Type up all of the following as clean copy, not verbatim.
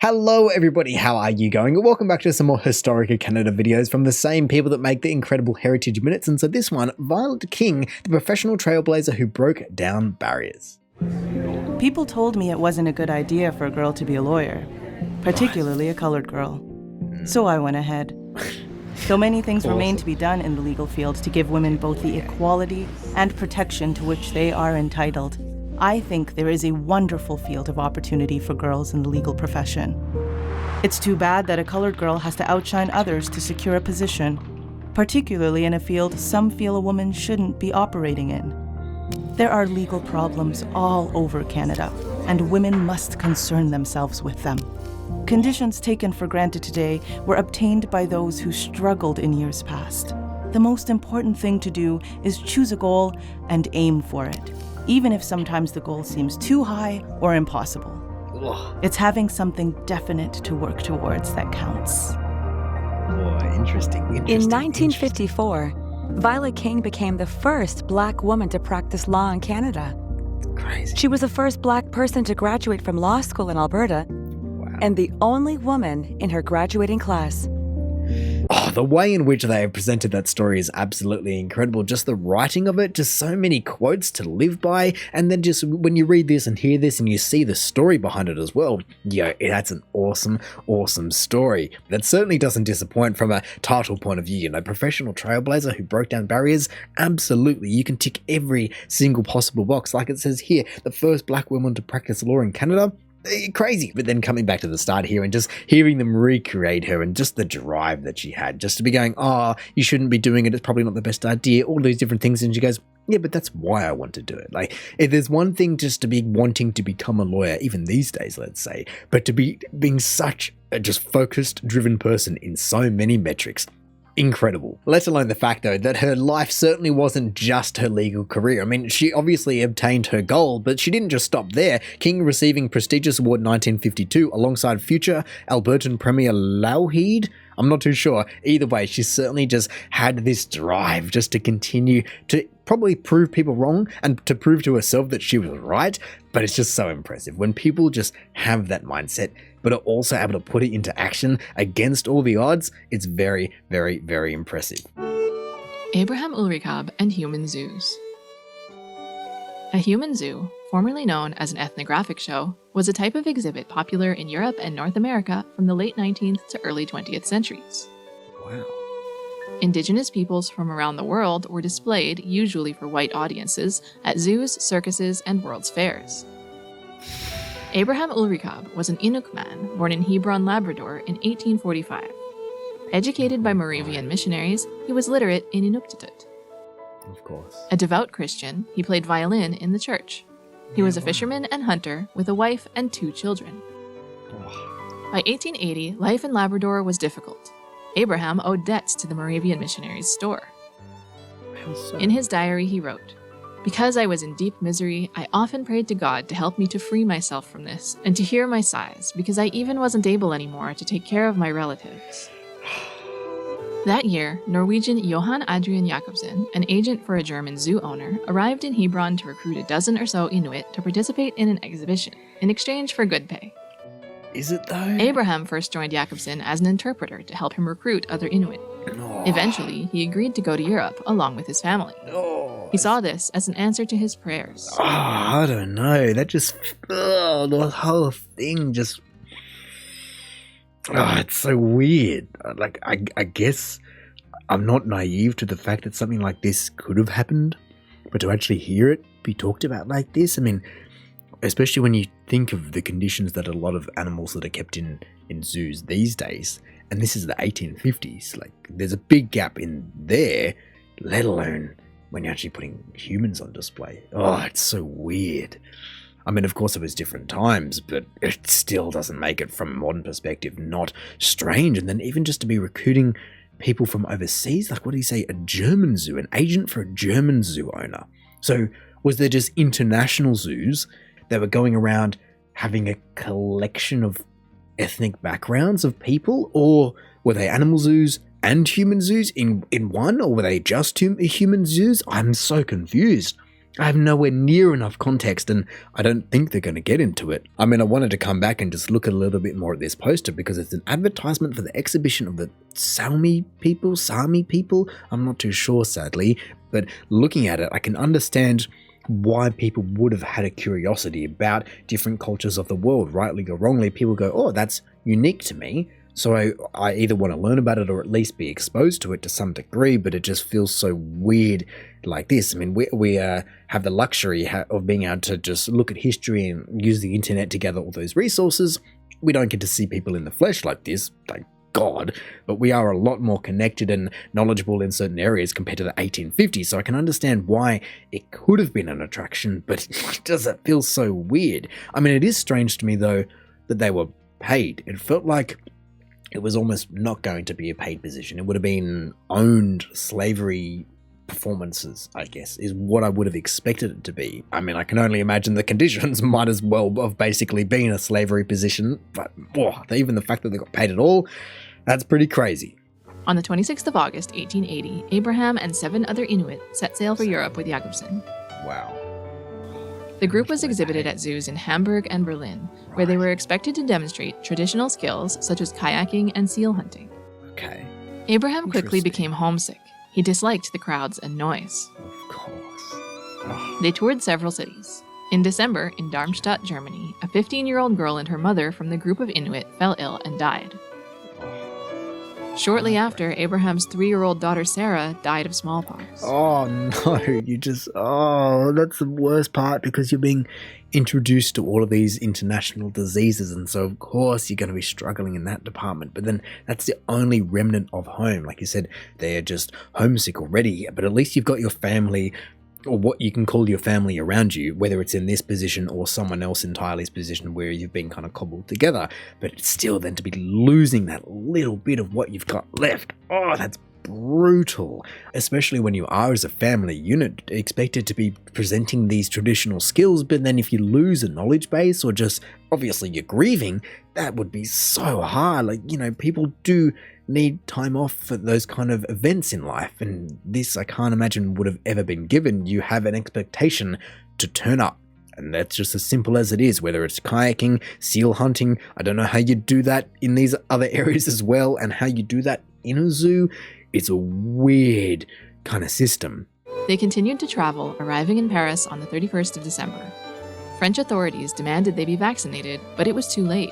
Hello everybody, how are you going? Welcome back to some more Historica Canada videos from the same people that make the incredible Heritage Minutes, and so this one, Violet King, the professional trailblazer who broke down barriers. People told me it wasn't a good idea for a girl to be a lawyer, particularly a colored girl. So I went ahead. Though many things remain to be done in the legal field to give women both the equality and protection to which they are entitled, I think there is a wonderful field of opportunity for girls in the legal profession. It's too bad that a colored girl has to outshine others to secure a position, particularly in a field some feel a woman shouldn't be operating in. There are legal problems all over Canada, and women must concern themselves with them. Conditions taken for granted today were obtained by those who struggled in years past. The most important thing to do is choose a goal and aim for it, even if sometimes the goal seems too high or impossible. It's having something definite to work towards that counts. Interesting. In 1954, Violet King became the first Black woman to practice law in Canada. Crazy. She was the first Black person to graduate from law school in Alberta, and the only woman in her graduating class. Oh, the way in which they have presented that story is absolutely incredible. Just the writing of it, just so many quotes to live by. And then just when you read this and hear this and you see the story behind it as well, that's an awesome, awesome story. That certainly doesn't disappoint from a title point of view. Professional trailblazer who broke down barriers. Absolutely. You can tick every single possible box. Like it says here, the first Black woman to practice law in Canada. Crazy. But then coming back to the start here and just hearing them recreate her and just the drive that she had, just to be going, you shouldn't be doing it, it's probably not the best idea, all these different things. And she goes, yeah, but that's why I want to do it. Like, if there's one thing just to be wanting to become a lawyer, even these days, let's say, but to be being such a just focused, driven person in so many metrics. Incredible. Let alone the fact, though, that her life certainly wasn't just her legal career. I mean, she obviously obtained her goal, but she didn't just stop there. King receiving prestigious award 1952 alongside future Albertan Premier Lougheed. I'm not too sure. Either way, she certainly just had this drive just to continue to probably prove people wrong and to prove to herself that she was right. But it's just so impressive when people just have that mindset, but are also able to put it into action against all the odds. It's very, very, very impressive. Abraham Ulrikab and human zoos. A human zoo, formerly known as an ethnographic show, was a type of exhibit popular in Europe and North America from the late 19th to early 20th centuries. Wow. Indigenous peoples from around the world were displayed, usually for white audiences, at zoos, circuses, and world's fairs. Abraham Ulrikab was an Inuk man born in Hebron, Labrador in 1845. Educated by Moravian missionaries, he was literate in Inuktitut. Of course. A devout Christian, he played violin in the church. He was a fisherman and hunter with a wife and 2 children. By 1880, life in Labrador was difficult. Abraham owed debts to the Moravian missionaries' store. In his diary, he wrote, "Because I was in deep misery, I often prayed to God to help me to free myself from this and to hear my sighs, because I even wasn't able anymore to take care of my relatives." That year, Norwegian Johan Adrian Jacobsen, an agent for a German zoo owner, arrived in Hebron to recruit a dozen or so Inuit to participate in an exhibition, in exchange for good pay. Is it though? Abraham first joined Jacobsen as an interpreter to help him recruit other Inuit. Eventually, he agreed to go to Europe along with his family. He saw this as an answer to his prayers. I don't know. That just, the whole thing just, it's so weird. Like, I guess I'm not naive to the fact that something like this could have happened, but to actually hear it be talked about like this, I mean, especially when you think of the conditions that a lot of animals that are kept in zoos these days, and this is the 1850s, like there's a big gap in there, let alone when you're actually putting humans on display. It's so weird. I mean, of course it was different times, but it still doesn't make it from a modern perspective not strange. And then even just to be recruiting people from overseas, like what did he say, a German zoo, an agent for a German zoo owner. So was there just international zoos that were going around having a collection of ethnic backgrounds of people, or were they animal zoos and human zoos in one, or were they just human zoos? I'm so confused. I have nowhere near enough context, and I don't think they're going to get into it. I mean, I wanted to come back and just look a little bit more at this poster because it's an advertisement for the exhibition of the Sami people. I'm not too sure, sadly, but looking at it, I can understand why people would have had a curiosity about different cultures of the world, rightly or wrongly. People go, oh, that's unique to me. So I either want to learn about it or at least be exposed to it to some degree, but it just feels so weird like this. I mean, we have the luxury of being able to just look at history and use the internet to gather all those resources. We don't get to see people in the flesh like this, thank God, but we are a lot more connected and knowledgeable in certain areas compared to the 1850s, so I can understand why it could have been an attraction, but does it feel so weird? I mean, it is strange to me, though, that they were paid. It felt like it was almost not going to be a paid position. It would have been owned slavery performances, I guess, is what I would have expected it to be. I mean, I can only imagine the conditions might as well have basically been a slavery position, but even the fact that they got paid at all, that's pretty crazy. On the 26th of August, 1880, Abraham and 7 other Inuit set sail for Europe with Jakobsen. Wow. The group was exhibited at zoos in Hamburg and Berlin, where they were expected to demonstrate traditional skills such as kayaking and seal hunting. Okay. Abraham quickly became homesick. He disliked the crowds and noise. Of course. They toured several cities. In December, in Darmstadt, Germany, a 15-year-old girl and her mother from the group of Inuit fell ill and died. Shortly after, Abraham's 3-year-old daughter Sarah died of smallpox. Oh no, that's the worst part because you're being introduced to all of these international diseases, and so of course you're going to be struggling in that department, but then that's the only remnant of home. Like you said, they're just homesick already, but at least you've got your family, or what you can call your family around you, whether it's in this position or someone else entirely's position where you've been kind of cobbled together, but it's still then to be losing that little bit of what you've got left. Oh, that's brutal, especially when you are as a family unit expected to be presenting these traditional skills, but then if you lose a knowledge base or just obviously you're grieving, that would be so hard. Like, you know, people do need time off for those kind of events in life, and this I can't imagine would have ever been given. You have an expectation to turn up, and that's just as simple as it is, whether it's kayaking, seal hunting. I don't know how you do that in these other areas as well, and how you do that in a zoo. It's a weird kind of system. They continued to travel, arriving in Paris on the 31st of December. French authorities demanded they be vaccinated, but it was too late.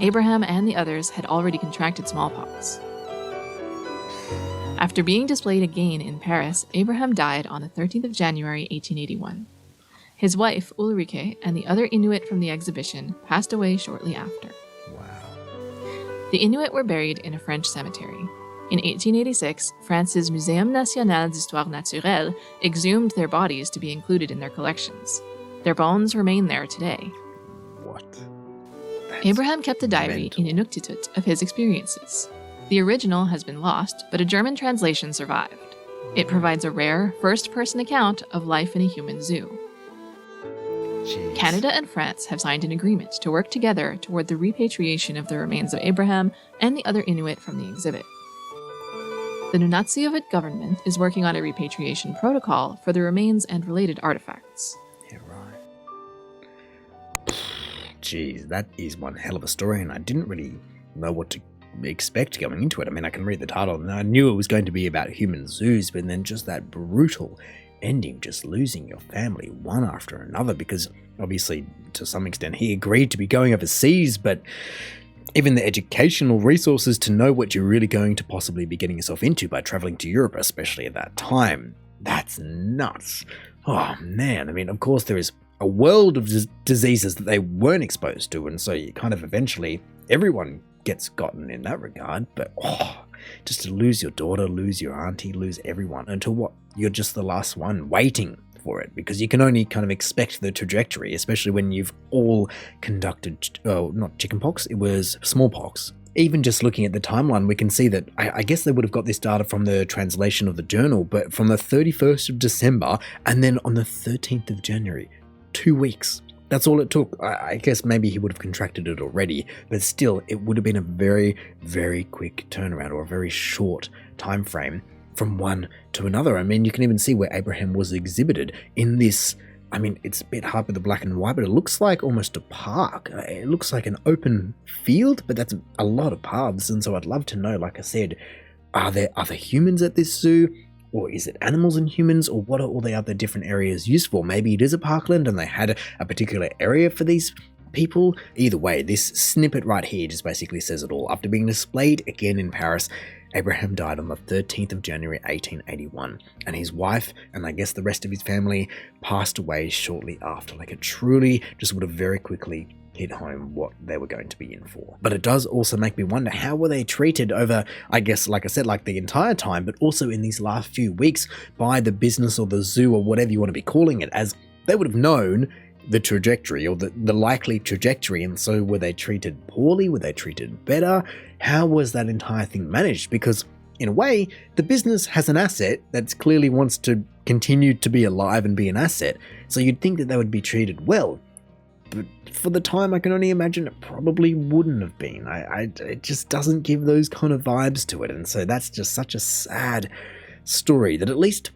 Abraham and the others had already contracted smallpox. After being displayed again in Paris, Abraham died on the 13th of January, 1881. His wife, Ulrike, and the other Inuit from the exhibition passed away shortly after. Wow. The Inuit were buried in a French cemetery. In 1886, France's Muséum National d'Histoire Naturelle exhumed their bodies to be included in their collections. Their bones remain there today. What? Abraham kept a diary in Inuktitut of his experiences. The original has been lost, but a German translation survived. It provides a rare, first-person account of life in a human zoo. Jeez. Canada and France have signed an agreement to work together toward the repatriation of the remains of Abraham and the other Inuit from the exhibit. The Nunavut government is working on a repatriation protocol for the remains and related artifacts. Yeah, right. Jeez, that is one hell of a story, and I didn't really know what to expect going into it. I mean, I can read the title, and I knew it was going to be about human zoos, but then just that brutal ending, just losing your family one after another, because obviously, to some extent, he agreed to be going overseas, but even the educational resources to know what you're really going to possibly be getting yourself into by traveling to Europe, especially at that time, that's nuts. Oh man, I mean, of course there is a world of diseases that they weren't exposed to, and so you kind of eventually, everyone gets gotten in that regard, but just to lose your daughter, lose your auntie, lose everyone, until what, you're just the last one waiting for it, because you can only kind of expect the trajectory, especially when you've all conducted, not chickenpox, it was smallpox. Even just looking at the timeline, we can see that, I guess they would have got this data from the translation of the journal, but from the 31st of December and then on the 13th of January, 2 weeks. That's all it took. I guess maybe he would have contracted it already, but still, it would have been a very, very quick turnaround, or a very short time frame from one to another. I mean, you can even see where Abraham was exhibited in this I mean, it's a bit hard with the black and white, but it looks like almost a park. It looks like an open field, but that's a lot of paths. And so I'd love to know, like I said, are there other humans at this zoo? Or is it animals and humans? Or what are all the other different areas used for? Maybe it is a parkland and they had a particular area for these people. Either way, this snippet right here just basically says it all. After being displayed again in Paris, Abraham died on the 13th of January 1881, and his wife, and I guess the rest of his family, passed away shortly after. Like, it truly just would have very quickly hit home what they were going to be in for. But it does also make me wonder, how were they treated over, I guess, like I said, like the entire time, but also in these last few weeks by the business or the zoo or whatever you want to be calling it, as they would have known the trajectory or the likely trajectory. And so were they treated poorly? Were they treated better? How was that entire thing managed? Because in a way, the business has an asset that clearly wants to continue to be alive and be an asset. So you'd think that they would be treated well. But for the time, I can only imagine it probably wouldn't have been. It just doesn't give those kind of vibes to it. And so that's just such a sad story that at least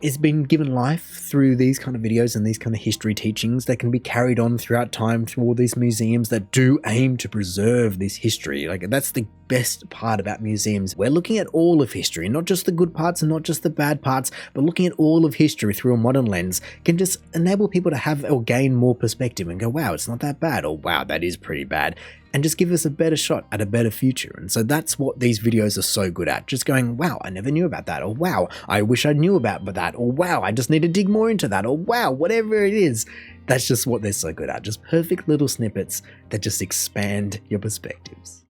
is being given life through these kind of videos and these kind of history teachings that can be carried on throughout time through all these museums that do aim to preserve this history. Like, that's the best part about museums. We're looking at all of history, not just the good parts and not just the bad parts, but looking at all of history through a modern lens can just enable people to have or gain more perspective and go, wow, it's not that bad, or wow, that is pretty bad, and just give us a better shot at a better future. And so that's what these videos are so good at. Just going, wow, I never knew about that, or wow, I wish I knew about that, or wow, I just need to dig more into that, or wow, whatever it is. That's just what they're so good at. Just perfect little snippets that just expand your perspectives.